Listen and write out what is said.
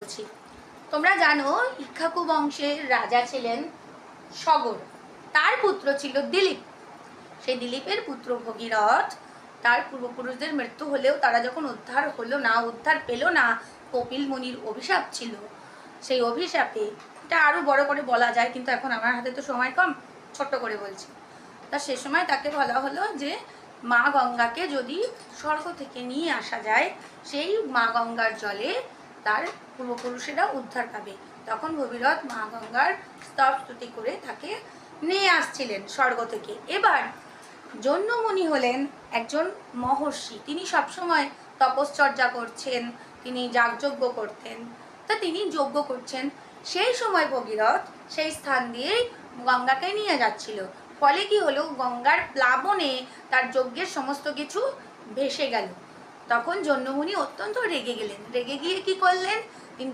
বলছি। তোমরা জানো ইক্ষ্বাকু বংশের রাজা ছিলেন সগর, তার পুত্র ছিল দিলীপ। সেই দিলীপের পুত্র ভগীরথ, তার পূর্বপুরুষদের মৃত্যু হলেও তারা যখন উদ্ধার পেল না, কপিল মুনির অভিশাপ ছিল। সেই অভিশাপে, এটা আরও বড় করে বলা যায় কিন্তু এখন আমার হাতে তো সময় কম, ছোট্ট করে বলছি। তা সে সময় তাকে বলা হলো যে মা গঙ্গাকে যদি স্বর্গ থেকে নিয়ে আসা যায়, সেই মা গঙ্গার জলে তার পূর্বপুরুষেরা উদ্ধার পাবে। তখন ভগীরথ মা গঙ্গার স্তব স্তুতি করে তাকে নিয়ে আসছিলেন স্বর্গ থেকে। এবার জন্যমুনি হলেন একজন মহর্ষি, তিনি সবসময় তপশ্চর্যা করছেন, তিনি যাগযজ্ঞ করতেন। তা তিনি যজ্ঞ করছেন, সেই সময় ভগীরথ সেই স্থান দিয়েই গঙ্গাকে নিয়ে যাচ্ছিল। ফলে কি হলো, গঙ্গার প্লাবনে তার যজ্ঞের সমস্ত কিছু ভেসে গেল। তখন জন্যমুনি অত্যন্ত রেগে গেলেন। রেগে গিয়ে কি করলেন,